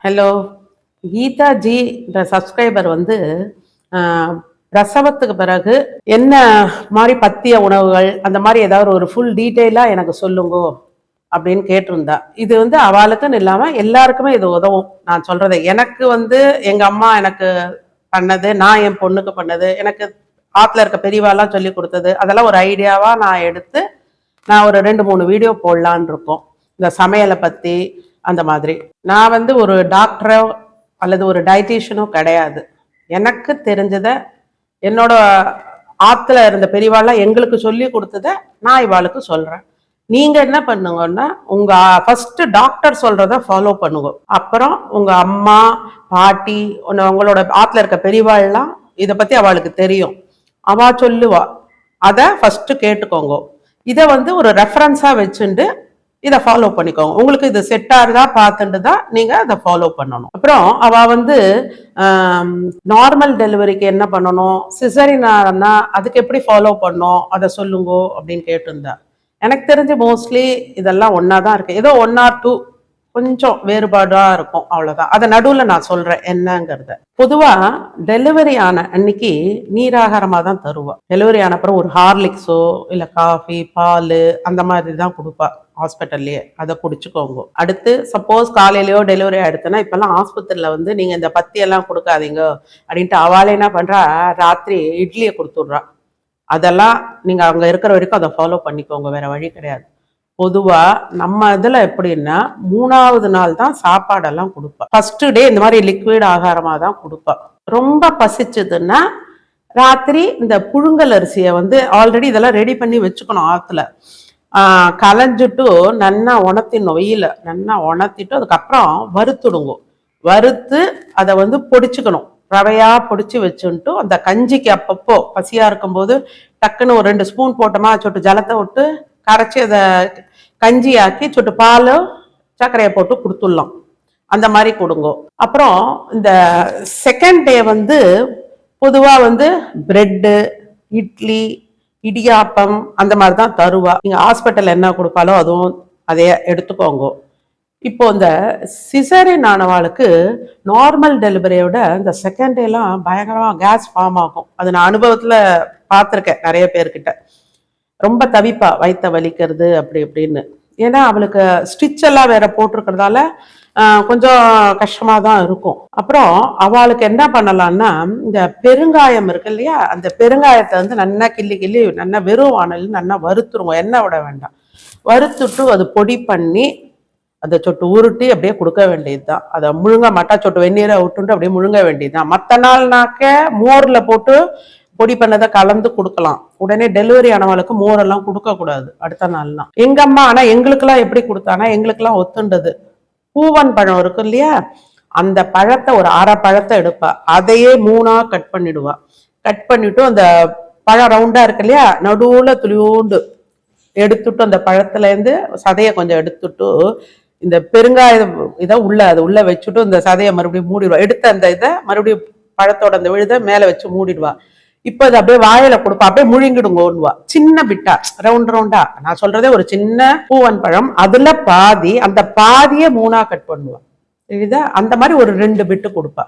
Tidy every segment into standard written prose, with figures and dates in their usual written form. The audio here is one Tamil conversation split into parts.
ஹலோ, கீதா ஜி இந்த சப்ஸ்கிரைபர் வந்து பிரசவத்துக்கு பிறகு என்ன மாதிரி பத்திய உணவுகள் அந்த மாதிரி ஏதாவது ஒரு ஃபுல் டீட்டெயிலாக எனக்கு சொல்லுங்கோ அப்படின்னு கேட்டிருந்தா. இது வந்து அவளுக்குன்னு இல்லாமல் எல்லாருக்குமே இது உதவும். நான் சொல்றது எனக்கு வந்து எங்கள் அம்மா எனக்கு பண்ணது, நான் என் பொண்ணுக்கு பண்ணது, எனக்கு ஆற்றுல இருக்க பெரியவாலாம் சொல்லி கொடுத்தது, அதெல்லாம் ஒரு ஐடியாவாக நான் எடுத்து நான் ஒரு 2-3 வீடியோ போடலான் இருக்கோம். இந்த சமையலை பற்றி அந்த மாதிரி. நான் வந்து ஒரு டாக்டரோ அல்லது ஒரு டயட்டீஷியனோ கிடையாது. எனக்கு தெரிஞ்சதை என்னோட ஆற்றுல இருந்த பெரியவாள்லாம் எங்களுக்கு சொல்லி கொடுத்ததை நான் இவாளுக்கு சொல்கிறேன். நீங்கள் என்ன பண்ணுங்கன்னா, உங்கள் ஃபஸ்ட்டு டாக்டர் சொல்கிறத ஃபாலோ பண்ணுங்க. அப்புறம் உங்கள் அம்மா பாட்டி உங்களோட ஆற்றுல இருக்க பெரியவாள்லாம் இதை பற்றி அவளுக்கு தெரியும், அவள் சொல்லுவா, அதை ஃபஸ்ட்டு கேட்டுக்கோங்க. இதை வந்து ஒரு ரெஃபரன்ஸாக வச்சுட்டு இதை ஃபாலோ பண்ணிக்கோங்க. உங்களுக்கு இது செட் ஆகுதா பார்த்துட்டு தான் நீங்கள் அதை ஃபாலோ பண்ணணும். அப்புறம் அவள் வந்து நார்மல் டெலிவரிக்கு என்ன பண்ணணும், சிசரினா அதுக்கு எப்படி ஃபாலோ பண்ணணும் அதை சொல்லுங்கோ அப்படின்னு கேட்டிருந்தா. எனக்கு தெரிஞ்சு மோஸ்ட்லி இதெல்லாம் ஒன்றா தான் இருக்குது. ஏதோ 1 or 2 கொஞ்சம் வேறுபாடாக இருக்கும், அவ்வளோதான். அதை நடுவில் நான் சொல்கிறேன் என்னங்கிறத. பொதுவாக டெலிவரி ஆன அன்னைக்கு நீராகாரமாக தான் தருவா. டெலிவரி ஆன அப்புறம் ஒரு ஹார்லிக்ஸோ இல்லை காஃபி பால் அந்த மாதிரி தான் கொடுப்பா ஹாஸ்பிட்டல்லையே. அதை குடிச்சுக்கோங்க. அடுத்து சப்போஸ் காலையிலையோ டெலிவரி ஆகிடுதுன்னா, இப்போல்லாம் ஆஸ்பத்திரியில் வந்து நீங்கள் இந்த பத்தியெல்லாம் கொடுக்காதீங்க அப்படின்ட்டு அவளே என்ன பண்ணுறா, ராத்திரி இட்லியை கொடுத்துட்றா. அதெல்லாம் நீங்கள் அங்கே இருக்கிற வரைக்கும் அதை ஃபாலோ பண்ணிக்கோங்க, வேற வழி கிடையாது. பொதுவாக நம்ம இதில் எப்படின்னா 3ஆவது நாள் தான் சாப்பாடெல்லாம் கொடுப்பா. ஃபர்ஸ்ட் டே இந்த மாதிரி லிக்விட் ஆகாரமாக தான் கொடுப்பா. ரொம்ப பசிச்சதுன்னா ராத்திரி இந்த புழுங்கல் அரிசியை வந்து ஆல்ரெடி இதெல்லாம் ரெடி பண்ணி வச்சுக்கணும். ஆற்றுல களைஞ்சிட்டு நல்லா உணர்த்திடணும், வெயில நல்லா உணர்த்திட்டு அதுக்கப்புறம் வறுத்துடுங்க. வறுத்து அதை வந்து பொடிச்சுக்கணும், ரவையாக பொடிச்சு வச்சுட்டு அந்த கஞ்சிக்கு அப்பப்போ பசியாக இருக்கும்போது டக்குன்னு ஒரு 2 ஸ்பூன் போட்டோமா, சொட்டு ஜலத்தை விட்டு கரைச்சி அதை கஞ்சி ஆக்கி சொட்டு பால் சர்க்கரையை போட்டு கொடுத்துடலாம். அந்த மாதிரி கொடுங்க. அப்புறம் இந்த செகண்ட் டே வந்து பொதுவாக வந்து பிரெட்டு, இட்லி, இடியாப்பம் அந்த மாதிரி தான் தருவா. நீங்கள் ஹாஸ்பிட்டல் என்ன கொடுப்பாலோ அதுவும் அதைய எடுத்துக்கோங்க. இப்போ இந்த சிசரின் ஆனவாளுக்கு நார்மல் டெலிவரியோட இந்த செகண்ட் டேலாம் பயங்கரமாக கேஸ் ஃபார்ம் ஆகும். அது நான் அனுபவத்தில் பார்த்துருக்கேன் நிறைய பேர்கிட்ட. ரொம்ப தவிப்பா, வயிற்ற வலிக்கிறது அப்படி இப்படின்னு. ஏன்னா அவளுக்கு ஸ்டிச் எல்லாம் வேற போட்டிருக்கிறதால கொஞ்சம் கஷ்டமா தான் இருக்கும். அப்புறம் அவளுக்கு என்ன பண்ணலாம்னா, இந்த பெருங்காயம் இருக்கு இல்லையா, அந்த பெருங்காயத்தை வந்து நல்லா கிள்ளி நல்லா வெறும் வானல் நல்லா வறுத்துருவோம், எண்ணெய் விட வேண்டாம். வறுத்துட்டு அது பொடி பண்ணி அதை சொட்டு உருட்டி அப்படியே கொடுக்க வேண்டியது தான். அதை முழுங்க மாட்டா, சொட்டு வெந்நீரை விட்டுட்டு அப்படியே முழுங்க வேண்டியது தான். மற்ற நாள்னாக்க மோரில் போட்டு பொடி பண்ணதை கலந்து கொடுக்கலாம். உடனே டெலிவரி ஆனவளுக்கு மோரெல்லாம் கொடுக்க கூடாது அடுத்த நாள்லாம். எங்க அம்மா ஆனா எங்களுக்கெல்லாம் எப்படி கொடுத்தானா, எங்களுக்கெல்லாம் ஒத்துண்டது. பூவன் பழம் இருக்கும் இல்லையா, அந்த பழத்தை ஒரு 1/2 பழத்தை எடுப்பா, அதையே 3ஆ கட் பண்ணிடுவா. கட் பண்ணிட்டு அந்த பழம் ரவுண்டா இருக்கு இல்லையா, நடுவுல துளியோண்டு எடுத்துட்டு அந்த பழத்துல இருந்து சதையை கொஞ்சம் எடுத்துட்டு இந்த பெருங்காய இதை அது உள்ள வச்சுட்டு இந்த சதையை மறுபடியும் மூடிடுவா. எடுத்த அந்த இதை மறுபடியும் பழத்தோட அந்த விழுதை மேல வச்சு மூடிடுவா. இப்ப அது அப்படியே வாயில கொடுப்பா, அப்படியே முழுங்கிடுங்கோன்னுவா. சின்ன பிட்டா ரவுண்டா, நான் சொல்றதே ஒரு சின்ன பூவன் பழம், அதுல பாதி, அந்த பாதியே 3ஆ கட் பண்ணுவா. சரிதா? அந்த மாதிரி ஒரு 2 பிட்டு கொடுப்பா.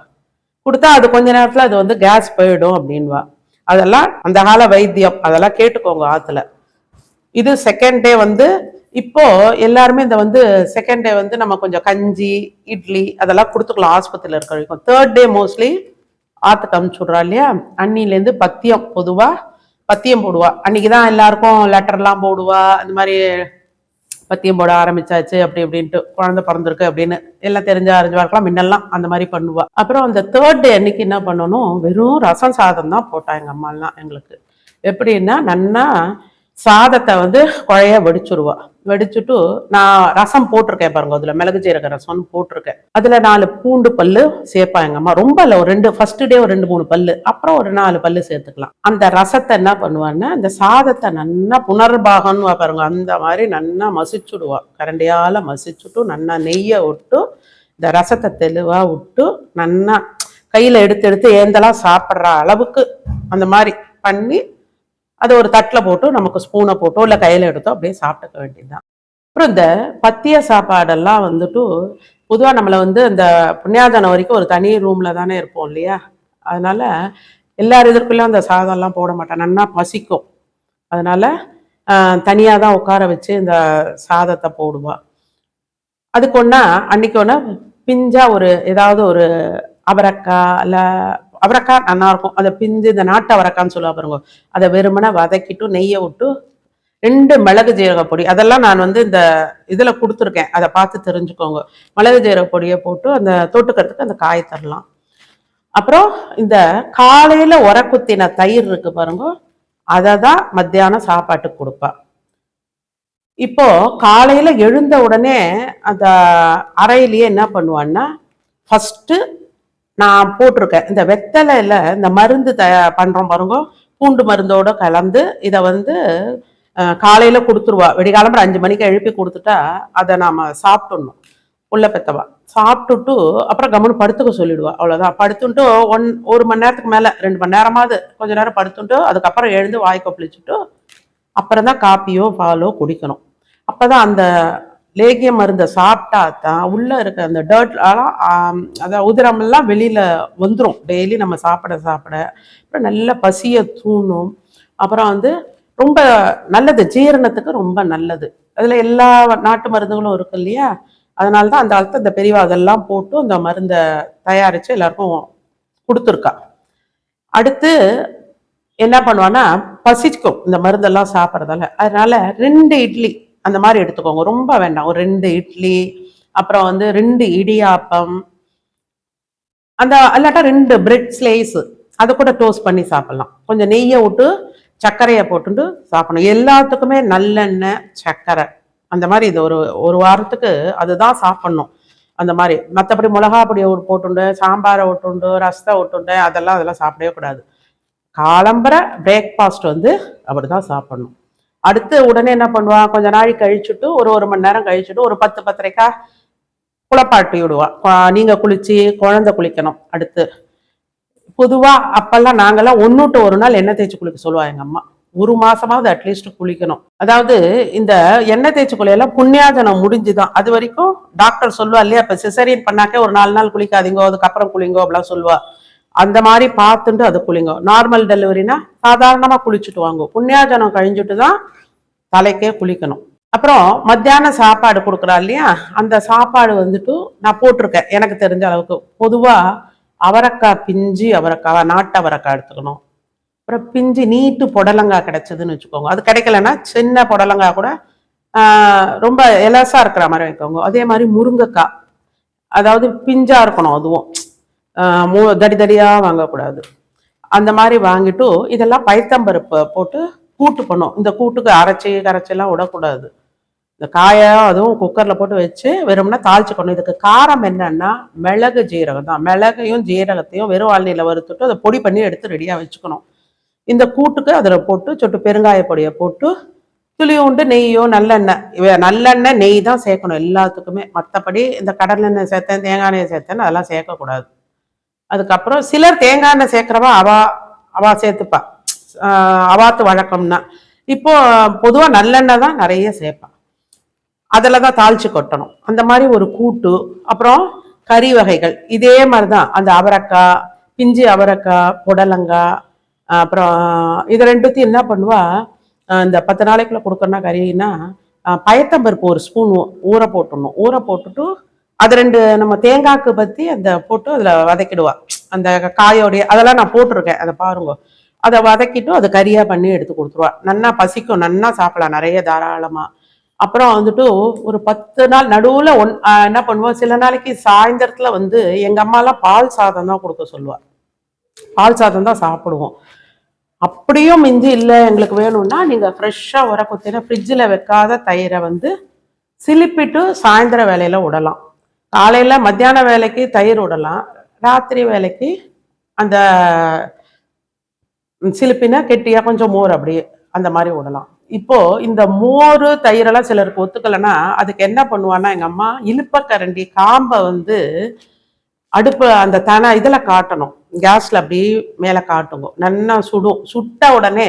கொடுத்தா அது கொஞ்ச நேரத்துல அது வந்து கேஸ் போயிடும் அப்படின்வா. அதெல்லாம் அந்த கால வைத்தியம், அதெல்லாம் கேட்டுக்கோங்க ஆத்துல. இது செகண்ட் டே வந்து இப்போ எல்லாருமே இந்த வந்து செகண்ட் டே வந்து நம்ம கொஞ்சம் கஞ்சி இட்லி அதெல்லாம் கொடுத்துக்கலாம் ஆஸ்பத்திரியில் இருக்க வரைக்கும். தேர்ட் டே மோஸ்ட்லி ஆற்றுக்கு அமுச்சுடுறா இல்லையா, அன்னிலேருந்து பத்தியம், பொதுவாக பத்தியம் போடுவா. அன்னைக்குதான் எல்லாருக்கும் லெட்டர்லாம் போடுவா, இந்த மாதிரி பத்தியம் போட ஆரம்பிச்சாச்சு அப்படி இப்படின்ட்டு, குழந்தை பிறந்திருக்கு அப்படின்னு எல்லாம் அறிஞ்சவாருக்கலாம் முன்னெல்லாம் அந்த மாதிரி பண்ணுவா. அப்புறம் அந்த தேர்ட் டே அன்னைக்கு என்ன பண்ணணும், வெறும் ரசம் சாதம் தான் போட்டா எங்க அம்மாலாம் எங்களுக்கு. எப்படின்னா நன்னா சாதத்தை வந்து குழைய வடிச்சுடுவா. வடிச்சுட்டு நான் ரசம் போட்டிருக்கேன் பாருங்க, அதுல மிளகு ஜீரக ரசம்னு போட்டிருக்கேன். அதுல 4 பூண்டு பல்லு சேர்ப்பா எங்க அம்மா. ரொம்ப இல்லை, ஒரு 2 ஃபர்ஸ்ட் டே ஒரு 2-3 பல்லு, அப்புறம் ஒரு 4 பல்லு சேர்த்துக்கலாம். அந்த ரசத்தை என்ன பண்ணுவான்னா, அந்த சாதத்தை நல்லா புனர்பாகம்னு பாருங்க, அந்த மாதிரி நல்லா மசிச்சுடுவா. கரண்டியால மசிச்சுட்டு நல்லா நெய்யை விட்டு இந்த ரசத்தை தெளிவா விட்டு நல்லா கையில எடுத்து ஏந்தெல்லாம் சாப்பிட்ற அளவுக்கு அந்த மாதிரி பண்ணி அதை ஒரு தட்டில் போட்டு நமக்கு ஸ்பூனை போட்டோ இல்லை கையில் எடுத்தோ அப்படியே சாப்பிட்டுக்க வேண்டியதுதான். அப்புறம் இந்த பத்திய சாப்பாடெல்லாம் வந்துட்டு பொதுவாக நம்மளை வந்து இந்த புண்ணியாதானம் வரைக்கும் ஒரு தனி ரூம்ல தானே இருப்போம் இல்லையா? அதனால எல்லார் எதிர்ப்புலையும் அந்த சாதம்லாம் போட மாட்டேன், நன்னா பசிக்கும். அதனால தனியாக தான் உட்கார வச்சு இந்த சாதத்தை போடுவா. அதுக்கு ஒன்றா அன்னைக்கு ஒன்று பிஞ்சா ஒரு ஏதாவது ஒரு அவரைக்காய் இல்லை அவரைக்காய் நல்லா இருக்கும், அதை பிஞ்சு இந்த நாட்டு அவரைக்கான்னு சொல்லுவா பாருங்க, அதை வெறுமனை வதக்கிட்டு நெய்யை விட்டு 2 மிளகு ஜீரக பொடி, அதெல்லாம் நான் வந்து இந்த இதில் கொடுத்துருக்கேன், அதை பார்த்து தெரிஞ்சுக்கோங்க. மிளகு ஜீரக பொடியை போட்டு அந்த தொட்டுக்கிறதுக்கு அந்த காய் தரலாம். அப்புறம் இந்த காலையில் உரக்குத்தின தயிர் இருக்கு பாருங்க, அதை தான் மத்தியானம் சாப்பாட்டுக்கு கொடுப்பா. இப்போ காலையில எழுந்த உடனே அந்த அறையிலேயே என்ன பண்ணுவான்னா, ஃபர்ஸ்ட் நான் போட்டிருக்கேன் இந்த வெத்தலையில இந்த மருந்து பண்றோம் பாருங்க, பூண்டு மருந்தோட கலந்து இதை வந்து காலையில கொடுத்துருவா. விடிகாலம்பர 5 மணிக்கு எழுப்பி கொடுத்துட்டா அதை நாம சாப்பிட்டுடணும். உள்ள பெத்தவா சாப்பிட்டுட்டு அப்புறம் கம்முன்னு படுத்துக்க சொல்லிடுவா. அவ்வளவுதான். படுத்துட்டு 1 மணி நேரத்துக்கு மேல 2 மணி நேரமாவது கொஞ்ச நேரம் படுத்துட்டு அதுக்கப்புறம் எழுந்து வாய் கொப்பளிச்சுட்டு அப்புறம் தான் காப்பியோ பாலோ குடிக்கணும். அப்பதான் அந்த லேகிய மருந்தை சாப்பிட்டா தான் உள்ள இருக்க அந்த டர்ட் அதாவது உதிரமெல்லாம் வெளியில வந்துடும். டெய்லி நம்ம சாப்பிட சாப்பிட அப்புறம் நல்ல பசியை தூணும். அப்புறம் வந்து ரொம்ப நல்லது, ஜீரணத்துக்கு ரொம்ப நல்லது. அதுல எல்லா நாட்டு மருந்துகளும் இருக்கு இல்லையா? அதனாலதான் அந்த காலத்துல இந்த பெரியவா அதெல்லாம் போட்டு அந்த மருந்தை தயாரிச்சு எல்லாருக்கும் கொடுத்துருக்கா. அடுத்து என்ன பண்ணுவான்னா, பசிக்கும் இந்த மருந்தெல்லாம் சாப்பிட்றதால. அதனால 2 இட்லி அந்த மாதிரி எடுத்துக்கோங்க, ரொம்ப வேண்டாம். ஒரு 2 இட்லி, அப்புறம் வந்து 2 இடியாப்பம், அந்த இல்லாட்டா 2 பிரெட் ஸ்லைஸ் அதை கூட டோஸ்ட் பண்ணி சாப்பிடலாம். கொஞ்சம் நெய்யை விட்டு சர்க்கரையை போட்டுட்டு சாப்பிடணும். எல்லாத்துக்குமே நல்லெண்ணெய் சர்க்கரை அந்த மாதிரி இது ஒரு வாரத்துக்கு அதுதான் சாப்பிடணும். அந்த மாதிரி மற்றபடி மிளகா பொடியை போட்டுண்டு சாம்பாரை விட்டுண்டு ரசத்தை விட்டுண்டு அதெல்லாம் சாப்பிடவே கூடாது. காலம்பரை பிரேக்ஃபாஸ்ட் வந்து அப்படிதான் சாப்பிடணும். அடுத்து உடனே என்ன பண்ணுவா, கொஞ்ச நாள் கழிச்சுட்டு ஒரு மணி நேரம் கழிச்சுட்டு ஒரு 10-10:30 குளப்பாட்டி விடுவா. நீங்க குளிச்சு குழந்தை குளிக்கணும். அடுத்து பொதுவா அப்பெல்லாம் நாங்கெல்லாம் 1 to 1 நாள் எண்ணெய் தேய்ச்சி குளிக்க சொல்லுவா எங்க அம்மா. 1 மாசமாவது அட்லீஸ்ட் குளிக்கணும். அதாவது இந்த எண்ணெய் தேய்ச்சி குளியெல்லாம் புண்ணியாதனம் முடிஞ்சுதான். அது வரைக்கும் டாக்டர் சொல்லுவா இல்லையா, இப்ப சிசரியன் பண்ணாக்க ஒரு 4 நாள் குளிக்காதீங்கோ, அதுக்கப்புறம் குளிங்கோ அப்படிலாம் சொல்லுவா. அந்த மாதிரி பார்த்துட்டு அது குளிங்க. நார்மல் டெலிவரினா சாதாரணமா குளிச்சுட்டு வாங்க. புண்ணியாஜனம் கழிஞ்சுட்டு தான் தலைக்கே குளிக்கணும். அப்புறம் மத்தியானம் சாப்பாடு கொடுக்குறா இல்லையா, அந்த சாப்பாடு வந்துட்டு நான் போட்டிருக்கேன் எனக்கு தெரிஞ்ச அளவுக்கு. பொதுவா அவரைக்காய் பிஞ்சு அவரைக்காய் நாட்டு அவரைக்காய் எடுத்துக்கணும். அப்புறம் பிஞ்சு நீட்டு புடலங்காய் கிடைச்சதுன்னு வச்சுக்கோங்க. அது கிடைக்கலன்னா சின்ன புடலங்காய் கூட ரொம்ப எலசா இருக்கிற மாதிரி வைக்கோங்க. அதே மாதிரி முருங்கைக்காய், அதாவது பிஞ்சா இருக்கணும், அதுவும் தடி தடியா வாங்கக்கூடாது. அந்த மாதிரி வாங்கிட்டு இதெல்லாம் பைத்தம்பருப்பு போட்டு கூட்டு பண்ணும். இந்த கூட்டுக்கு கரைச்செல்லாம் விடக்கூடாது. இந்த காயை அதுவும் குக்கர்ல போட்டு வச்சு வெறும்னா தாளிச்சுக்கணும். இதுக்கு காரம் என்னன்னா மிளகு ஜீரகம் தான். மிளகையும் ஜீரகத்தையும் வெறும் வாழ்நிலை வறுத்துட்டு அதை பொடி பண்ணி எடுத்து ரெடியா வச்சுக்கணும். இந்த கூட்டுக்கு அதில் போட்டு சொட்டு பெருங்காய பொடியை போட்டு துளியுண்டு நெய்யோ நல்லெண்ணெய் நெய் தான் சேர்க்கணும் எல்லாத்துக்குமே. மற்றபடி இந்த கடலெண்ணெய் சேர்த்தேன் தேங்காய் எண்ணெய் சேர்த்தேன்னு அதெல்லாம் சேர்க்கக்கூடாது. அதுக்கப்புறம் சிலர் தேங்காய் எண்ணெய் சேர்க்கிறவா அவா சேர்த்துப்பா, அவாத்து வழக்கம்னா. இப்போ பொதுவா நல்லெண்ணெய் தான் நிறைய சேர்ப்பான், அதில் தான் தாளிச்சு கொட்டணும். அந்த மாதிரி ஒரு கூட்டு. அப்புறம் கறி வகைகள் இதே மாதிரிதான். அந்த அவரைக்காய் பிஞ்சு அவரைக்காய் புடலங்காய், அப்புறம் இது ரெண்டுத்தையும் என்ன பண்ணுவா, இந்த 10 நாளைக்குள்ள கொடுக்கறனா கறினா பயத்தம்பருப்பு 1 ஸ்பூன் ஊற போட்டுடணும். ஊற போட்டுட்டு அது 2 நம்ம தேங்காய்க்கு பற்றி அந்த போட்டு அதில் வதக்கிடுவா. அந்த காயோடைய அதெல்லாம் நான் போட்டிருக்கேன், அதை பாருங்க. அதை வதக்கிட்டு அதை கறியா பண்ணி எடுத்து கொடுத்துருவா. நன்னா பசிக்கும், நன்னா சாப்பிடலாம் நிறைய தாராளமா. அப்புறம் வந்துட்டு ஒரு 10 நாள் நடுவுல என்ன பண்ணுவோம், சில நாளைக்கு சாயந்தரத்துல வந்து எங்க அம்மாலாம் பால் சாதம் தான் கொடுக்க சொல்லுவா. பால் சாதம் தான் சாப்பிடுவோம். அப்படியும் மிஞ்சி இல்லை எங்களுக்கு வேணும்னா நீங்க ஃப்ரெஷ்ஷா உர குத்தினா ஃப்ரிட்ஜில் வைக்காத தயிரை வந்து சிலிப்பிட்டு சாயந்தர வேலையில விடலாம். காலையில மத்தியான வேலைக்கு தயிர் விடலாம், ராத்திரி வேலைக்கு அந்த சிலிப்பினா கெட்டியா கொஞ்சம் மோர் அப்படியே அந்த மாதிரி விடலாம். இப்போ இந்த மோர் தயிரெல்லாம் சிலருக்கு ஒத்துக்கலைன்னா அதுக்கு என்ன பண்ணுவான்னா எங்க அம்மா இழுப்பக்கரண்டி காம்பை வந்து அடுப்பு அந்த இதில் காட்டணும், கேஸ்ல அப்படி மேலே காட்டுங்க, நல்லா சுடும். சுட்ட உடனே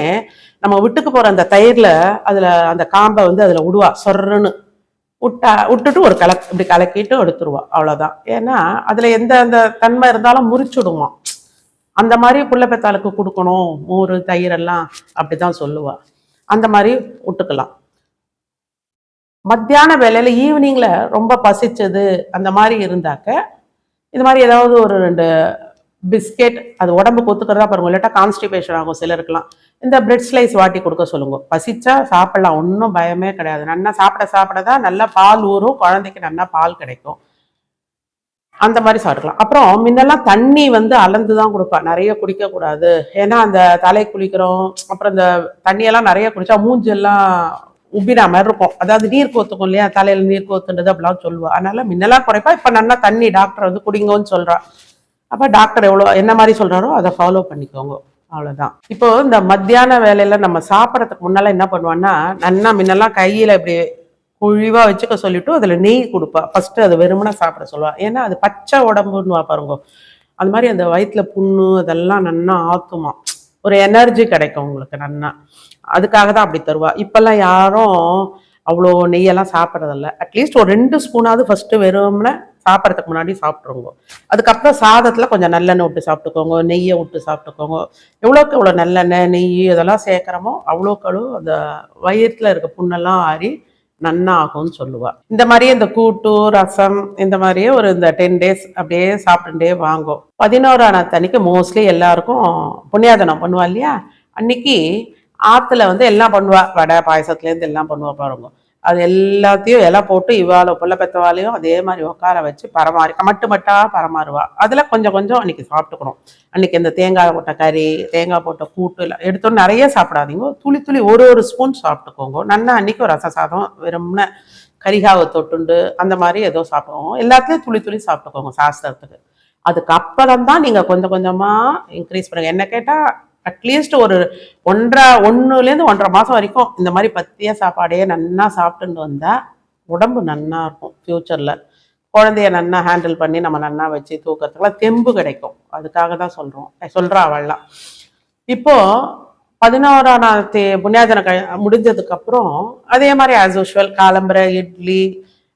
நம்ம விட்டுக்கு போற அந்த தயிர்ல அதுல அந்த காம்பை வந்து அதுல விடுவா சொர்றன்னு. விட்டுட்டு ஒரு இப்படி கலக்கிட்டு எடுத்துருவா, அவ்வளவுதான். ஏன்னா அதுல எந்த அந்த தன்மை இருந்தாலும் முறிச்சுடுவான். அந்த மாதிரி புள்ள பெத்தாளுக்கு கொடுக்கணும் மோர் தயிர் எல்லாம் அப்படிதான் சொல்லுவா. அந்த மாதிரி விட்டுக்கலாம். மத்தியான வேலையில ஈவினிங்ல ரொம்ப பசிச்சது அந்த மாதிரி இருந்தாக்க இது மாதிரி ஏதாவது ஒரு 2 பிஸ்கெட், அது உடம்புக்கு ஒத்துக்கிறதா பாருங்க, இல்லாட்டா கான்ஸ்டிபேஷன் ஆகும் சிலருக்குலாம். இந்த பிரெட் ஸ்லைஸ் வாட்டி கொடுக்க சொல்லுங்க. பசிச்சா சாப்பிடலாம், ஒன்றும் பயமே கிடையாது. நல்லா சாப்பிட தான் நல்லா பால் ஊறும், குழந்தைக்கு நல்லா பால் கிடைக்கும். அந்த மாதிரி சாப்பிடலாம். அப்புறம் முன்னெல்லாம் தண்ணி அளந்து தான் கொடுப்பா, நிறைய குடிக்க கூடாது. ஏன்னா அந்த தலை குளிக்கிறோம், அப்புறம் இந்த தண்ணியெல்லாம் நிறைய குடிச்சா மூஞ்செல்லாம் உப்பினா மாதிரி இருக்கும். அதாவது நீர் கோத்துக்கும் இல்லையா, தலையில நீர் கோத்துன்றது அப்படிலாம் சொல்லுவா. அதனால முன்னெல்லாம் குறைப்பா. இப்ப நல்லா தண்ணி டாக்டர் குடிங்கன்னு சொல்றா. அப்ப டாக்டர் என்ன மாதிரி சொல்றாரோ அதை ஃபாலோ பண்ணிக்கோங்க, அவ்வளவுதான். இப்போ இந்த மத்தியான வேலையில நம்ம சாப்பிடறதுக்கு முன்னால என்ன பண்ணுவான்னா, நல்லா முன்னெல்லாம் கையில இப்படி குழிவா வச்சுக்க சொல்லிட்டு அதுல நெய் கொடுப்பா. ஃபர்ஸ்ட் அது வெறுமனா சாப்பிட சொல்லுவா. ஏன்னா அது பச்சை உடம்புன்னு பாருங்க, அந்த மாதிரி அந்த வயிற்றுல புண்ணு அதெல்லாம் நல்லா ஆத்துமா, ஒரு எனர்ஜி கிடைக்கும் உங்களுக்கு நல்லா. அதுக்காக தான் அப்படி தருவா. இப்பெல்லாம் யாரும் அவ்வளோ நெய்யெல்லாம் சாப்பிட்றதில்ல. அட்லீஸ்ட் ஒரு 2 ஸ்பூனாவது ஃபர்ஸ்ட் வெறும்னா சாப்பிட்றதுக்கு முன்னாடி சாப்பிட்ருங்க. அதுக்கப்புறம் சாதத்தில் கொஞ்சம் நல்லெண்ணெய் விட்டு சாப்பிட்டுக்கோங்க, நெய்யை விட்டு சாப்பிட்டுக்கோங்க. எவ்வளோக்கு எவ்வளோ நல்லெண்ணெய் நெய் இதெல்லாம் சேர்க்குறோமோ அவ்வளோக்கு அந்த வயிற்றுல இருக்க புண்ணெல்லாம் ஆறி நன்னா ஆகும்னு சொல்லுவா. இந்த மாதிரியே இந்த கூட்டு ரசம் இந்த மாதிரியே ஒரு இந்த 10 டேஸ் அப்படியே சாப்பிட்டுட்டே வாங்கும். 11ஆம் அன்னைக்கு மோஸ்ட்லி எல்லாருக்கும் புண்ணியாதனம் பண்ணுவா இல்லையா, அன்னைக்கு ஆத்துல எல்லாம் பண்ணுவா. வடை பாயசத்துலேருந்து எல்லாம் பண்ணுவா பாருங்க. அது எல்லாத்தையும் இலை போட்டு இவாளோ புள்ள பெத்தவாலையும் அதே மாதிரி உட்கார வச்சு மட்டா பரமாறுவா. அதுல கொஞ்சம் கொஞ்சம் அன்னைக்கு சாப்பிட்டுக்கணும். அன்னைக்கு இந்த தேங்காய் போட்ட கறி, தேங்காய் போட்ட கூட்டு எல்லாம் எடுத்தோன்னு நிறைய சாப்பிடாதீங்க, துளி துளி ஒரு ஸ்பூன் சாப்பிட்டுக்கோங்க. நல்லா அன்னைக்கு ரச சாதம் வெறும்ன கரிகாவை தொட்டுண்டு அந்த மாதிரி ஏதோ சாப்பிடுவோம். எல்லாத்துலயும் துளி துளி சாப்பிட்டுக்கோங்க சாஸ்திரத்துக்கு. அதுக்கப்புறம் தான் நீங்க கொஞ்சம் கொஞ்சமா இன்க்ரீஸ் பண்ணுங்க. என்ன கேட்டா அட்லீஸ்ட் ஒரு 1.5 மாசம் வரைக்கும் இந்த மாதிரி பத்திய சாப்பாடையே நன்னா சாப்பிட்டுட்டு வந்தா உடம்பு நன்னா இருக்கும். ஃபியூச்சர்ல குழந்தைய நன்னா ஹேண்டில் பண்ணி நம்ம நன்னா வச்சு தூக்கத்துக்குலாம் தெம்பு கிடைக்கும். அதுக்காக தான் சொல்றா அவள்லாம். இப்போ 11ஆம் புண்ணியாஜன முடிஞ்சதுக்கு அப்புறம் அதே மாதிரி ஆஸ் யூஷுவல் காலம்பரை இட்லி,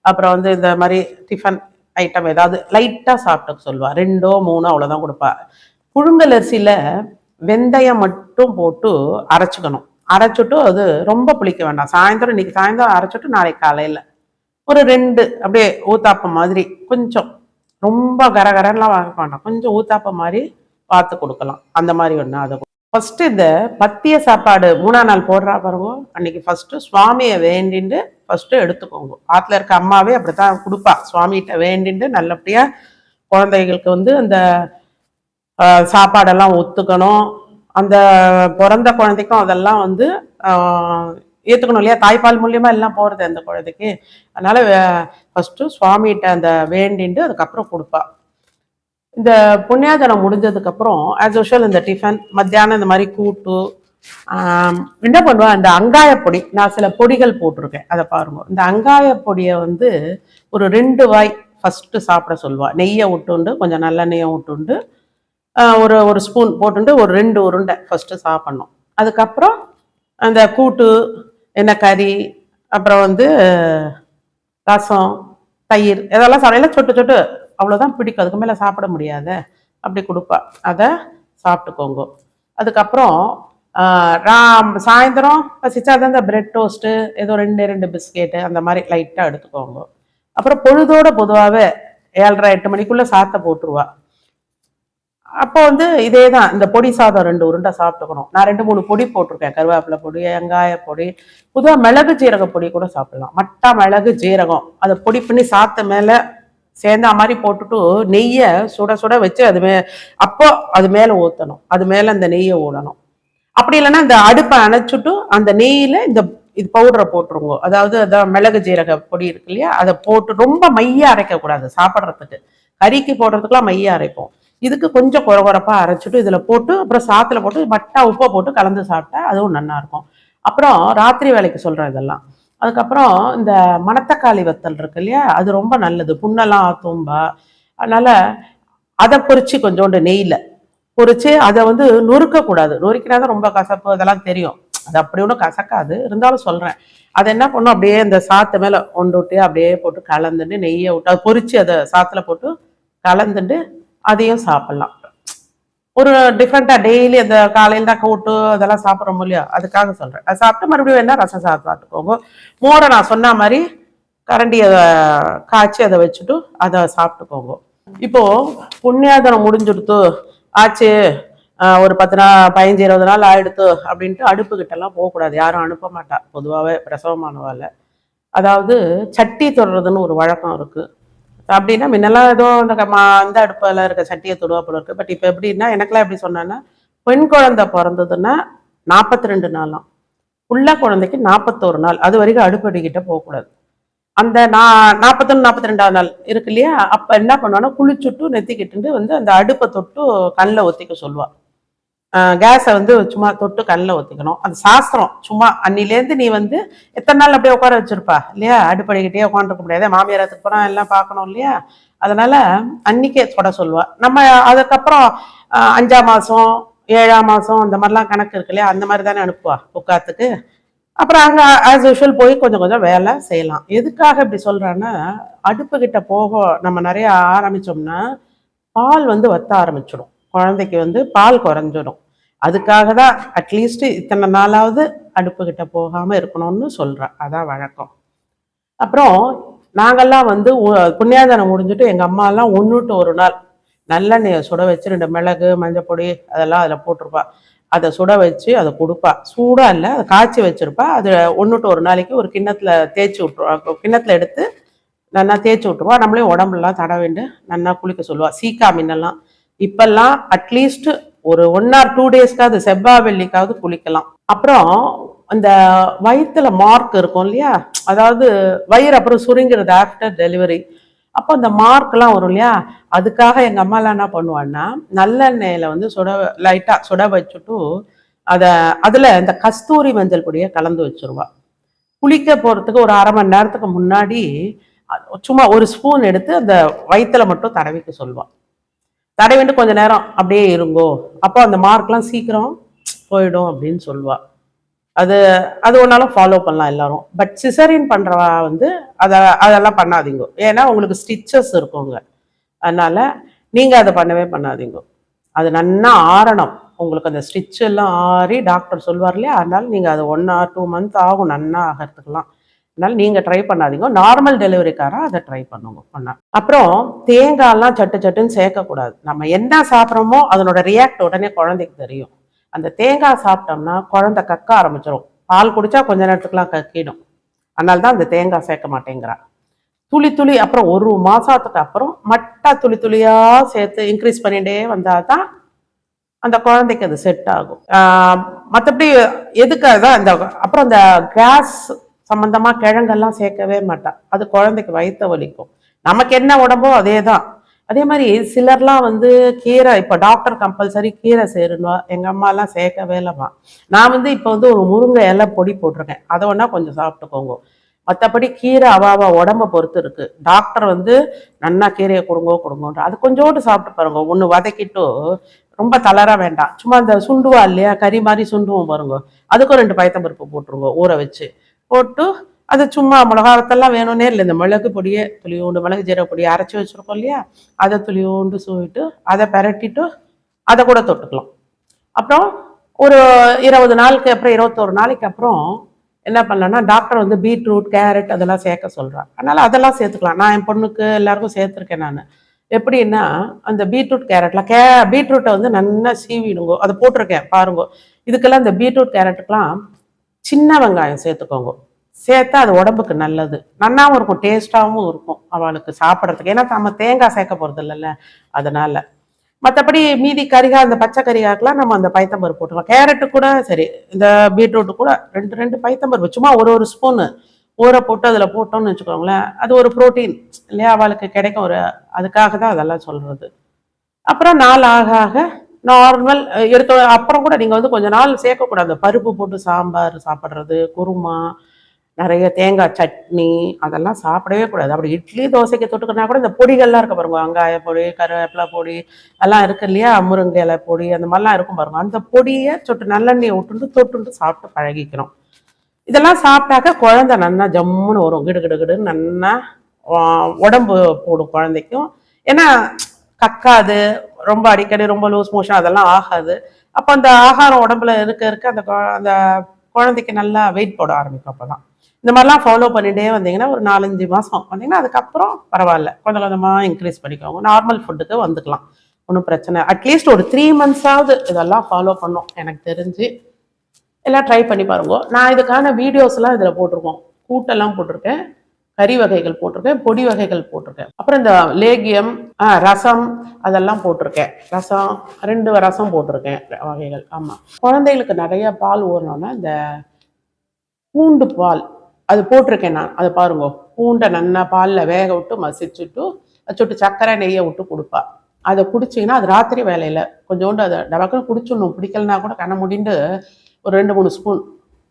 அப்புறம் இந்த மாதிரி டிஃபன் ஐட்டம் ஏதாவது லைட்டா சாப்பிட்டு சொல்லுவா. 2 3 அவ்வளவுதான் கொடுப்பா. புழுங்கல் அரிசியில வெந்தயம் மட்டும் போட்டு அரைச்சிக்கணும். அரைச்சிட்டு அது ரொம்ப புளிக்க வேண்டாம். இன்னைக்கு சாயந்தரம் அரைச்சிட்டு நாளைக்கு காலையில ஒரு 2 அப்படியே ஊத்தாப்பம் மாதிரி, கொஞ்சம் ரொம்ப கரகரெல்லாம் வாங்க வேண்டாம், கொஞ்சம் ஊத்தாப்பம் மாதிரி பார்த்து கொடுக்கலாம். அந்த மாதிரி ஒன்று. அதை ஃபர்ஸ்ட் இந்த பத்திய சாப்பாடு 3ஆம் நாள் போடுறா பாருங்க, அன்னைக்கு ஃபர்ஸ்ட் சுவாமியை வேண்டிட்டு ஃபர்ஸ்ட் எடுத்துக்கோங்க. ஆத்துல இருக்க அம்மாவே அப்படித்தான் கொடுப்பா. சுவாமிகிட்ட வேண்டிட்டு நல்லபடியா குழந்தைகளுக்கு அந்த சாப்பாடெல்லாம் ஒத்துக்கணும். அந்த பிறந்த குழந்தைக்கும் அதெல்லாம் ஏற்றுக்கணும் இல்லையா, தாய்ப்பால் மூலியமா எல்லாம் போறது அந்த குழந்தைக்கு. அதனால ஃபர்ஸ்ட் சுவாமிகிட்ட அந்த வேண்டிட்டு அதுக்கப்புறம் கொடுப்பா. இந்த புண்ணியாஜனம் முடிஞ்சதுக்கு அப்புறம் ஆஸ் யூஷுவல் இந்த டிஃபன் மத்தியானம் இந்த மாதிரி கூட்டு என்ன பண்ணுவா, இந்த அங்காய பொடி, நான் சில பொடிகள் போட்டிருக்கேன், அதை பாருங்க. இந்த அங்காய பொடியை ஒரு 2 வாய் ஃபர்ஸ்ட் சாப்பிட சொல்லுவா. நெய்யை விட்டுண்டு கொஞ்சம் நல்லெண்ணெயை விட்டுண்டு ஒரு ஸ்பூன் போட்டு ஒரு 2 உருண்டை ஃபர்ஸ்ட் சாப்பிடணும். அதுக்கப்புறம் அந்த கூட்டு என்ன கறி, அப்புறம் ரசம் தயிர் இதெல்லாம் சாப்பிடல, சொட்டு அவ்வளோதான் பிடிக்கும், அதுக்கு மேலே சாப்பிட முடியாத அப்படி கொடுப்பா. அதை சாப்பிட்டுக்கோங்க. அதுக்கப்புறம் சாயந்தரம் பசிச்சாதான் இந்த பிரெட் டோஸ்ட்டு ஏதோ 2 பிஸ்கெட்டு அந்த மாதிரி லைட்டாக எடுத்துக்கோங்க. அப்புறம் பொழுதோட பொதுவாகவே 7:30 8 மணிக்குள்ள சாத்தை போட்டுருவா. அப்போ இதே தான், இந்த பொடி சாதம் 2 உருண்டை சாப்பிட்டுக்கணும். நான் 2 3 பொடி போட்டிருக்கேன், கருவேப்பிலை பொடி, வெங்காய பொடி, பொதுவாக மிளகு ஜீரக பொடி கூட சாப்பிடலாம். மட்டா மிளகு ஜீரகம் அதை பொடி பண்ணி சாத்த மேலே சேர்ந்தா மாதிரி போட்டுட்டு நெய்யை சுட சுட வச்சு அப்போ அது மேலே ஊற்றணும், அது மேலே அந்த நெய்யை ஊடணும். அப்படி இல்லைன்னா இந்த அடுப்பை அணைச்சிட்டு அந்த நெய்யில இது பவுடரை போட்டுருங்க. அதாவது அதான் மிளகு ஜீரக பொடி இருக்கு இல்லையா, அதை போட்டு ரொம்ப மைய அரைக்கக்கூடாது. சாப்பிட்றதுக்கு கறிக்கு போடுறதுக்குலாம் மைய அரைப்போம், இதுக்கு கொஞ்சம் குறகுறப்பா அரைச்சிட்டு இதில் போட்டு அப்புறம் சாத்தில் போட்டு மட்டா உப்பை போட்டு கலந்து சாப்பிட்டா அதுவும் நல்லா இருக்கும். அப்புறம் ராத்திரி வேலைக்கு சொல்கிறேன் இதெல்லாம். அதுக்கப்புறம் இந்த மணத்தக்காளி வத்தல் இருக்கு இல்லையா, அது ரொம்ப நல்லது, புண்ணெல்லாம் ஆத்தும்பா. அதனால அதை பொரிச்சு கொஞ்சோண்டு நெய்யில் பொரிச்சு அதை நொறுக்கக்கூடாது. நொறுக்கினாதான் ரொம்ப கசப்பு அதெல்லாம் தெரியும். அது அப்படி ஒன்றும் கசக்காது, இருந்தாலும் சொல்கிறேன். அதை என்ன பண்ணும், அப்படியே இந்த சாத்து மேலே ஒன்று விட்டு அப்படியே போட்டு கலந்துட்டு நெய்யை விட்டு அதை பொரிச்சு அதை சாத்துல போட்டு கலந்துட்டு அதையும் சாப்பிடலாம். ஒரு டிஃப்ரெண்ட்டாக டெய்லி அந்த காலையில் தான் கூட்டு அதெல்லாம் சாப்பிட்றோம் இல்லையா, அதுக்காக சொல்கிறேன். அது சாப்பிட்டு மறுபடியும் வேணா ரசம் சாப்பிட்டுக்கோங்க. மோரை நான் சொன்ன மாதிரி கரண்டியை காய்ச்சி அதை வச்சுட்டு அதை சாப்பிட்டுக்கோங்க. இப்போ புண்ணியாதனம் முடிஞ்சுடுத்து ஆச்சு, ஒரு 10 நாள் 15 20 நாள் ஆயிடுத்து அப்படின்ட்டு அடுப்புக்கிட்டெல்லாம் போகக்கூடாது. யாரும் அனுப்ப மாட்டா பொதுவாகவே பிரசவமானவாள். அதாவது சட்டி தொடுறதுன்னு ஒரு வழக்கம் இருக்குது. அப்படின்னா முன்னெல்லாம் ஏதோ அந்த அடுப்பில் இருக்க சட்டியை தொடுவா போல இருக்கு. பட் இப்போ எப்படின்னா, எனக்கெல்லாம் எப்படி சொன்னான்னா, பெண் குழந்தை பிறந்ததுன்னா 42 நாளாம், புள்ள குழந்தைக்கு 41 நாள், அது வரைக்கும் அடுப்படிக்கிட்ட போகக்கூடாது. அந்த 41 42ஆவது நாள் இருக்கு இல்லையா, அப்போ என்ன பண்ணுவான்னா குளிச்சுட்டு நெத்திக்கிட்டு வந்து அந்த அடுப்பை தொட்டு கண்ணில் ஒத்திக்க சொல்லுவாள். கேஸை வந்து சும்மா தொட்டு கண்ணில் ஒத்திக்கணும். அது சாஸ்திரம். சும்மா அன்னிலேருந்து நீ வந்து எத்தனை நாள் அப்படியே உட்கார வச்சிருப்பா இல்லையா, அடுப்படிக்கிட்டே உட்காந்துருக்க முடியாது, மாமியாரத்துக்கு போனால் எல்லாம் பார்க்கணும் இல்லையா, அதனால அன்னைக்கே தொட சொல்லுவா. நம்ம அதுக்கப்புறம் 5ஆம் மாதம் 7ஆம் மாதம் இந்த மாதிரிலாம் கணக்கு இருக்கு இல்லையா, அந்த மாதிரி தானே அனுப்புவா உட்காத்துக்கு. அப்புறம் அங்கே ஆஸ் யூஷுவல் போய் கொஞ்சம் கொஞ்சம் வேலை செய்யலாம். எதுக்காக இப்படி சொல்கிறான்னா, அடுப்புக்கிட்ட போக நம்ம நிறைய ஆரம்பித்தோம்னா பால் வந்து வத்த ஆரம்பிச்சிடும், குழந்தைக்கு வந்து பால் குறைஞ்சிடும். அதுக்காக தான் அட்லீஸ்ட் இத்தனை நாளாவது அடுப்புக்கிட்ட போகாமல் இருக்கணும்னு சொல்கிறேன். அதான் வழக்கம். அப்புறம் நாங்கள்லாம் வந்து புண்ணியாதானம் முடிஞ்சுட்டு எங்கள் அம்மாலாம் 1 to 1 நாள் நல்லெண்ணெயை சுட வச்சு 2 மிளகு மஞ்சப்பொடி அதெல்லாம் அதில் போட்டிருப்பா. அதை சுட வச்சு அதை கொடுப்பா. சூடாக இல்லை, அதை காய்ச்சி வச்சுருப்பா. அது 1 to 1 நாளைக்கு ஒரு கிண்ணத்தில் தேய்ச்சி விட்ருவா. கிண்ணத்தில் எடுத்து நல்லா தேய்ச்சி விட்ருவா. நம்மளையும் உடம்புலாம் தடவிண்டு நல்லா குளிக்க சொல்லுவா. சீக்கா மின்னெல்லாம் இப்பெல்லாம் அட்லீஸ்ட் ஒரு 1 or 2 டேஸ்க்காவது செவ்வாய் வெள்ளிக்காவது குளிக்கலாம். அப்புறம் அந்த வயிற்றுல மார்க் இருக்கும் இல்லையா, அதாவது வயிறு அப்புறம் சுருங்கிறது ஆஃப்டர் டெலிவரி, அப்போ அந்த மார்க்லாம் வரும் இல்லையா, அதுக்காக எங்கள் அம்மாலாம் என்ன பண்ணுவான்னா நல்லெண்ணெயில் வந்து லைட்டாக சுட வச்சுட்டு அதில் இந்த கஸ்தூரி மஞ்சள் பொடியை கலந்து வச்சுருவா. குளிக்க போகிறதுக்கு ஒரு 1/2 மணி நேரத்துக்கு முன்னாடி சும்மா ஒரு ஸ்பூன் எடுத்து அந்த வயிற்றுல மட்டும் தடவிக்க சொல்லுவாள். தடவிட்டு கொஞ்ச நேரம் அப்படியே இருங்கோ, அப்போ அந்த மார்க்லாம் சீக்கிரம் போயிடும் அப்படின்னு சொல்லுவாள். அது ஒன்றாலும் ஃபாலோ பண்ணலாம் எல்லாரும். பட் சிசரின் பண்ணுறவா வந்து அதெல்லாம் பண்ணாதீங்க. ஏன்னா உங்களுக்கு ஸ்டிச்சஸ் இருக்குங்க, அதனால் நீங்கள் அதை பண்ணவே பண்ணாதீங்க. அது நன்னா ஆறணும். உங்களுக்கு அந்த ஸ்டிச் எல்லாம் ஆறி டாக்டர் சொல்வார் இல்லையா, அதனால நீங்கள் அது 1 or 2 months ஆகும் நன்னா ஆகிறதுக்கெல்லாம். அதனால நீங்கள் ட்ரை பண்ணாதீங்க. நார்மல் டெலிவரிக்காரா அதை ட்ரை பண்ணுங்க பண்ண. அப்புறம் தேங்காய்லாம் சட்டு சட்டுன்னு சேர்க்கக்கூடாது. நம்ம என்ன சாப்பிட்றோமோ அதனோட ரியாக்ட் உடனே குழந்தைக்கு தெரியும். அந்த தேங்காய் சாப்பிட்டோம்னா குழந்தை கக்க ஆரம்பிச்சிடும். பால் குடிச்சா கொஞ்ச நேரத்துக்குலாம் கக்கிடும். அதனால தான் அந்த தேங்காய் சேர்க்க மாட்டேங்கிறா. துளி துளி அப்புறம் 1 மாதத்துக்கு அப்புறம் மட்டா துளி துளியாக சேர்த்து இன்க்ரீஸ் பண்ணிகிட்டே வந்தால் தான் அந்த குழந்தைக்கு அது செட் ஆகும். மற்றபடி எதுக்காக தான் இந்த அப்புறம் இந்த கேஸ் சம்மந்தமாக கிழங்கெல்லாம் சேர்க்கவே மாட்டான். அது குழந்தைக்கு வயிற்ற வலிக்கும். நமக்கு என்ன உடம்போ அதே தான். அதே மாதிரி சிலர்லாம் வந்து கீரை, இப்போ டாக்டர் கம்பல்சரி கீரை சேருவா. எங்கள் அம்மாலாம் சேர்க்கவே இல்லைம்மா. நான் வந்து இப்போ வந்து ஒரு முருங்கை இலை பொடி போட்டிருக்கேன், அதை ஒன்றா கொஞ்சம் சாப்பிட்டுக்கோங்க. மற்றபடி கீரை அவாவா உடம்பை பொறுத்து இருக்கு. டாக்டர் வந்து நன்னா கீரையை கொடுங்கன்ற அது கொஞ்சோண்டு சாப்பிட்டு பாருங்க. ஒன்று வதக்கிட்டு ரொம்ப தளர வேண்டாம். சும்மா இந்த சுண்டுவா இல்லையா, கறி மாதிரி சுண்டுவோம் பாருங்க, அதுக்கும் 2 பயத்தம்பருப்பு போட்டுருங்க ஊற வச்சு. போட்டு அது சும்மா மிளகாவத்தெல்லாம் வேணும்னே இல்லை, இந்த மிளகு பொடியே துளியோண்டு மிளகு ஜீரக பொடியை அரைச்சி வச்சுருக்கோம் இல்லையா, அதை துளியோண்டு சூவிட்டு அதை பெரட்டிட்டு அதை கூட தொட்டுக்கலாம். அப்புறம் ஒரு 20 நாளுக்கு அப்புறம் 21 நாளைக்கு அப்புறம் என்ன பண்ணலான்னா டாக்டர் வந்து பீட்ரூட் கேரட் அதெல்லாம் சேர்க்க சொல்கிறான். அதனால் அதெல்லாம் சேர்த்துக்கலாம். நான் என் பொண்ணுக்கு எல்லாருக்கும் சேர்த்துருக்கேன். நான் எப்படின்னா அந்த பீட்ரூட் கேரட்லாம் பீட்ரூட்டை வந்து நல்லா சீவிடுங்கோ, அதை போட்டிருக்கேன் பாருங்க. இதுக்கெல்லாம் இந்த பீட்ரூட் கேரட்டுக்கெல்லாம் சின்ன வெங்காயம் சேர்த்துக்கோங்க. சேர்த்தா அது உடம்புக்கு நல்லது, நன்னாவும் இருக்கும், டேஸ்டாகவும் இருக்கும் அவளுக்கு சாப்பிட்றதுக்கு. ஏன்னா நம்ம தேங்காய் சேர்க்க போகிறது இல்லைல்ல, அதனால. மற்றபடி மீதி கறிகாய், அந்த பச்சை கறிகாய்க்கெலாம் நம்ம அந்த பைத்தம்பருப்பு போட்டுக்கலாம். கேரட்டு கூட சரி, இந்த பீட்ரூட்டு கூட 2 பைத்தம்பருப்பு சும்மா ஒரு ஸ்பூனு ஊற போட்டு அதில் போட்டோம்னு வச்சுக்கோங்களேன், அது ஒரு ப்ரோட்டீன் இல்லையா அவளுக்கு கிடைக்கும். அதுக்காக தான் அதெல்லாம் சொல்கிறது. அப்புறம் நாள் ஆக ஆக நார்மல் எடுத்த அப்புறம் கூட நீங்கள் வந்து கொஞ்ச நாள் சேர்க்கக்கூடாது. பருப்பு போட்டு சாம்பார் சாப்பிட்றது, குருமா, நிறைய தேங்காய் சட்னி அதெல்லாம் சாப்பிடவே கூடாது. அப்படி இட்லி தோசைக்கு தொட்டுக்கினா கூட இந்த பொடிகள்லாம் இருக்க பாருங்க, வெங்காய பொடி, கருவேப்பிலை பொடி எல்லாம் இருக்கு இல்லையா, முருங்கை இலை பொடி அந்த மாதிரிலாம் இருக்கும் பாருங்க, அந்த பொடியை சொட்டு நல்லெண்ணெயை விட்டுட்டு தொட்டுட்டு சாப்பிட்டு பழகிக்கிறோம். இதெல்லாம் சாப்பிட்டாக்க குழந்தை நல்லா ஜம்முன்னு வரும், கிடு கிடு கிடுன்னு நல்லா உடம்பு போடும் குழந்தைக்கும். ஏன்னா கக்காது, ரொம்ப அடிக்கடி ரொம்ப லூஸ் மோஷன் அதெல்லாம் ஆகாது. அப்போ அந்த ஆகாரம் உடம்புல இருக்க இருக்க அந்த அந்த குழந்தைக்கு நல்லா வெயிட் போட ஆரம்பிக்கும். அப்போதான் இந்த மாதிரிலாம் ஃபாலோ பண்ணிகிட்டே வந்தீங்கன்னா ஒரு 4-5 மாதம் வந்தீங்கன்னா அதுக்கப்புறம் பரவாயில்ல, கொஞ்சம் கொஞ்சமாக இன்க்ரீஸ் பண்ணிக்கோங்க, நார்மல் ஃபுட்டுக்கு வந்துக்கலாம், ஒன்றும் பிரச்சனை. அட்லீஸ்ட் ஒரு 3 மந்த்ஸாவது இதெல்லாம் ஃபாலோ பண்ணோம் எனக்கு தெரிஞ்சு. எல்லாம் ட்ரை பண்ணி பாருங்க. நான் இதுக்கான வீடியோஸ்லாம் இதில் போட்டிருக்கோம், கூட்டெல்லாம் போட்டிருக்கேன், கறி வகைகள் போட்டிருக்கேன், பொடி வகைகள் போட்டிருக்கேன், அப்புறம் இந்த லேகியம் ரசம் அதெல்லாம் போட்டிருக்கேன். ரசம் 2 ரசம் போட்டிருக்கேன் வகைகள். ஆமாம், குழந்தைகளுக்கு நிறைய பால் ஊறணும்னா இந்த பூண்டு பால் அது போட்டிருக்கேன் நான், அதை பாருங்க. பூண்டை நல்லா பாலில் வேக விட்டு மசிச்சுட்டு வச்சுட்டு சர்க்கரை நெய்யை விட்டு கொடுப்பா. அதை குடிச்சிங்கன்னா அது ராத்திரி வேலையில் கொஞ்சோண்டு அதை டபக்குன்னு குடிச்சிடணும். பிடிக்கலனா கூட கண்ணை முடிண்டு ஒரு 2-3 ஸ்பூன்,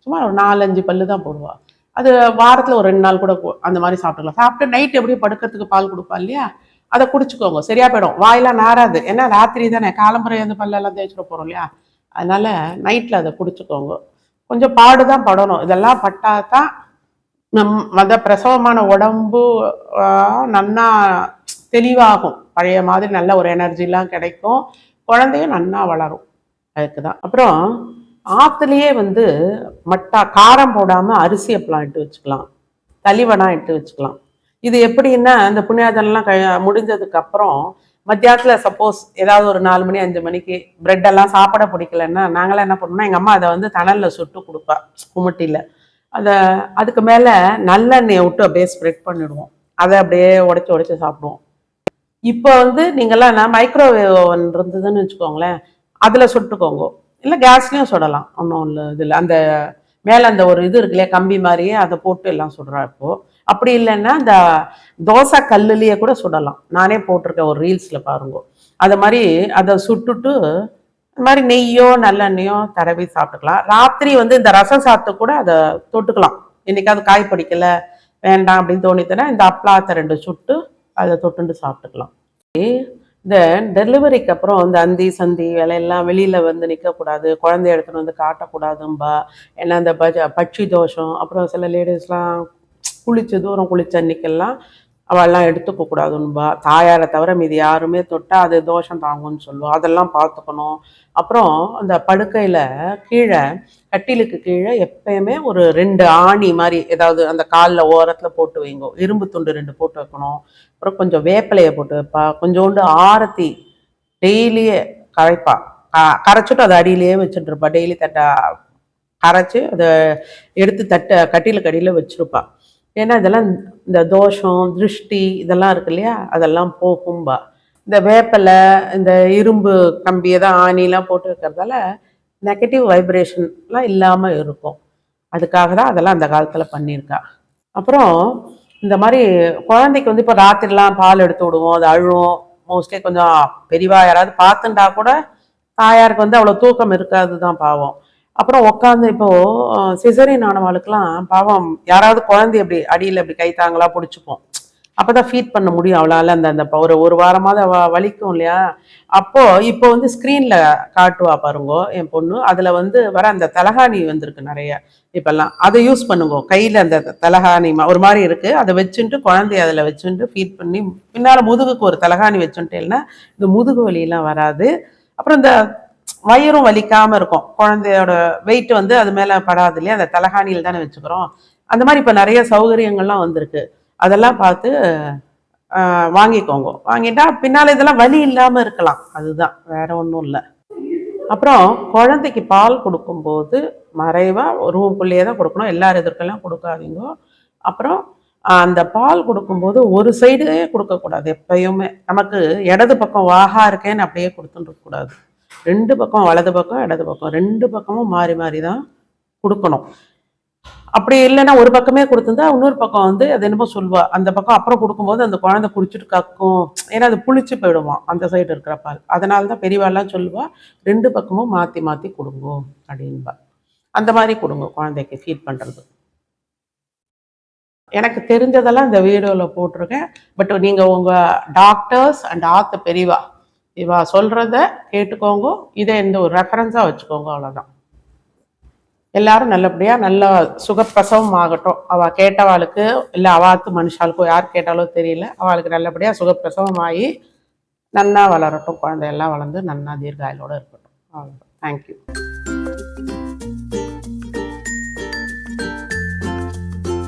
சும்மா ஒரு 4-5 பல்லு தான் போடுவாள். அது வாரத்தில் ஒரு 2 நாள் கூட அந்த மாதிரி சாப்பிட்டுக்கலாம். சாப்பிட்டு நைட் எப்படியும் படுக்கிறதுக்கு பால் கொடுப்பா இல்லையா, அதை குடிச்சுக்கோங்க, சரியா போயிடும். வாயெல்லாம் நாராது, ஏன்னா ராத்திரி தானே, காலம்புரை வந்து பல்லெல்லாம் தேய்ச்சிட போகிறோம் இல்லையா, அதனால நைட்டில் அதை குடிச்சுக்கோங்க. கொஞ்சம் பாடுதான் படணும், இதெல்லாம் பட்டாதான் அந்த பிரசவமான உடம்பு நன்னா தெளிவாகும், பழைய மாதிரி நல்ல ஒரு எனர்ஜிலாம் கிடைக்கும், குழந்தையும் நன்னா வளரும். அதுக்கு தான். அப்புறம் ஆற்றுலேயே வந்து மட்டா காரம் போடாமல் அரிசி அப்பெல்லாம் இட்டு வச்சுக்கலாம், தலிவனா இட்டு வச்சுக்கலாம். இது எப்படின்னா இந்த புண்ணியாதனெல்லாம் முடிஞ்சதுக்கு அப்புறம் மத்தியானத்தில் சப்போஸ் ஏதாவது ஒரு 4 மணி 5 மணிக்கு பிரெட்டெல்லாம் சாப்பிட பிடிக்கலன்னா நாங்களாம் என்ன பண்ணோம்னா, எங்கள் அம்மா அதை வந்து தணலில் சுட்டு கொடுப்பா குமட்டியில். அதை அதுக்கு மேலே நல்லெண்ணெயை விட்டு அப்படியே ஸ்ப்ரெட் பண்ணிடுவோம், அதை அப்படியே உடச்சி சாப்பிடுவோம். இப்போ வந்து நீங்கள்லாம் மைக்ரோவேவ் ஓவன் இருந்ததுன்னு வச்சுக்கோங்களேன், அதில் சுட்டுக்கோங்க, இல்லை கேஸ்லேயும் சுடலாம், ஒன்றும் இல்லை. இதில் அந்த மேலே அந்த ஒரு இது இருக்கு இல்லையா, கம்பி மாதிரியே, அதை போட்டு எல்லாம் சுடுறா. இப்போது அப்படி இல்லைன்னா இந்த தோசை கல்லுலேயே கூட சுடலாம், நானே போட்டிருக்கேன் ஒரு ரீல்ஸில் பாருங்க. அதை மாதிரி அதை சுட்டுட்டு இந்த மாதிரி நெய்யோ நல்லெண்ணெயோ தடவி சாப்பிட்டுக்கலாம். ராத்திரி வந்து இந்த ரசம் சாப்பிட்டு கூட அதை தொட்டுக்கலாம். என்னைக்காவது காய் பிடிக்கல வேண்டாம் அப்படின்னு தோணித்தனா இந்த அப்பளாத்தை 2 சுட்டு அதை தொட்டுண்டு சாப்பிட்டுக்கலாம். இந்த டெலிவரிக்கு அப்புறம் இந்த அந்தி சந்தி வேலையெல்லாம் வெளியில் வந்து நிற்கக்கூடாது, குழந்தைய எடுத்துகிட்டு வந்து காட்டக்கூடாதும்பா. ஏன்னா இந்த பட்சி தோஷம், அப்புறம் சில லேடிஸ்லாம் தூரம் குளிச்ச அன்னைக்கெல்லாம் அவெல்லாம் எடுத்துக்க கூடாதுன்பா. தாயாரை தவிர மீது யாருமே தொட்டால் அது தோஷம் தாங்கும்னு சொல்லுவோம், அதெல்லாம் பார்த்துக்கணும். அப்புறம் அந்த படுக்கையில் கீழே கட்டிலுக்கு கீழே எப்பயுமே ஒரு 2 ஆணி மாதிரி ஏதாவது அந்த காலில் ஓரத்தில் போட்டு வைங்க, இரும்பு துண்டு 2 போட்டு வைக்கணும். அப்புறம் கொஞ்சம் வேப்பிலையை போட்டு வைப்பா, கொஞ்சோண்டு ஆரத்தி டெய்லியே கரைப்பா, கரைச்சிட்டு அதை அடியிலேயே வச்சுட்டு இருப்பா. டெய்லி கரைச்சி அதை எடுத்து கட்டிலுக்கு அடியில் வச்சுருப்பா. ஏன்னா இதெல்லாம் இந்த தோஷம் திருஷ்டி இதெல்லாம் இருக்கு இல்லையா, அதெல்லாம் போகும்பா. இந்த வேப்பலை இந்த இரும்பு கம்பியை தான் ஆணிலாம் போட்டு வைக்கிறதால நெகட்டிவ் வைப்ரேஷன்லாம் இல்லாமல் இருக்கும். அதுக்காக தான் அதெல்லாம் அந்த காலத்தில் பண்ணியிருக்கா. அப்புறம் இந்த மாதிரி குழந்தைக்கு வந்து இப்போ ராத்திரிலாம் பால் எடுத்து விடுவோம், அது அழுவும். மோஸ்ட்லி கொஞ்சம் பெரியவா யாராவது பார்த்துட்டா கூட தாயாருக்கு வந்து அவ்வளோ தூக்கம் இருக்காது தான் பாவம். அப்புறம் உட்காந்து இப்போது சிசரின் ஆனவாளுக்கெல்லாம் பாவம் யாராவது குழந்தை அப்படி அடியில் அப்படி கை தாங்களா பிடிச்சிப்போம், அப்போ தான் ஃபீட் பண்ண முடியும் அவளால். அந்த ஒரு வாரமாவது வலிக்கும் இல்லையா. அப்போது இப்போ வந்து ஸ்க்ரீனில் காட்டுவா பாருங்க என் பொண்ணு, அதில் வந்து வர அந்த தலகாணி வந்திருக்கு நிறைய இப்போல்லாம், அதை யூஸ் பண்ணுங்க. கையில் அந்த தலகாணி ஒரு மாதிரி இருக்குது, அதை வச்சுட்டு குழந்தைய அதில் வச்சுட்டு ஃபீட் பண்ணி பின்னால் முதுகுக்கு ஒரு தலகாணி வச்சுட்டேன்னா இந்த முதுகு வலியெல்லாம் வராது. அப்புறம் இந்த வயிறும் வலிக்காம இருக்கும், குழந்தையோட வெயிட் வந்து அது மேல படாது இல்லையா, அந்த தலகாணியில் தானே வச்சுக்கிறோம். அந்த மாதிரி இப்போ நிறைய சௌகரியங்கள்லாம் வந்திருக்கு, அதெல்லாம் பார்த்து வாங்கிக்கோங்க. வாங்கிட்டா பின்னால் இதெல்லாம் வலி இல்லாமல் இருக்கலாம், அதுதான், வேற ஒன்றும் இல்லை. அப்புறம் குழந்தைக்கு பால் கொடுக்கும்போது மறைவாக ரூம்குள்ளேயே தான் கொடுக்கணும், எல்லார் எதிர்க்கெல்லாம் கொடுக்காதீங்க. அப்புறம் அந்த பால் கொடுக்கும்போது ஒரு சைடே கொடுக்கக்கூடாது எப்பயுமே. நமக்கு இடது பக்கம் வாகா இருக்கேன்னு அப்படியே கொடுத்துட்டு இருக்கக்கூடாது, 2 பக்கம், வலது பக்கம் இடது பக்கம் 2 பக்கமும் மாறி மாறி தான் கொடுக்கணும். அப்படி இல்லைன்னா ஒரு பக்கமே கொடுத்துருந்தா இன்னொரு பக்கம் வந்து அது என்னமோ சொல்லுவா, அந்த பக்கம் அப்புறம் கொடுக்கும்போது அந்த குழந்தை குடிச்சிட்டு கக்கும், ஏன்னா அது புளிச்சு போயிடுவான் அந்த சைடு இருக்கிற பால். அதனால தான் பெரியவாள்லாம் சொல்லுவா 2 பக்கமும் மாற்றி மாற்றி கொடுங்க அப்படின்பா. அந்த மாதிரி கொடுங்க குழந்தைக்கு ஃபீட் பண்ணுறது. எனக்கு தெரிஞ்சதெல்லாம் இந்த வீடியோவில் போட்டிருக்கேன். பட் நீங்கள் உங்கள் டாக்டர்ஸ் அண்ட் ஆத்த பெரியவா இவா சொல்கிறத கேட்டுக்கோங்க, இதை இந்த ஒரு ரெஃபரன்ஸாக வச்சுக்கோங்க, அவ்வளோதான். எல்லாரும் நல்லபடியா நல்ல சுகப்பிரசவம் ஆகட்டும். அவ கேட்டவாளுக்கு இல்லை அவாத்து மனுஷாளுக்கோ யார் கேட்டாலோ தெரியல, அவளுக்கு நல்லபடியா சுகப்பிரசவம் ஆகி நன்னா வளரட்டும். குழந்தையெல்லாம் வளர்ந்து நன்னா தீர்காயிலோட இருக்கட்டும். அவ்வளோதான். தேங்க்யூ.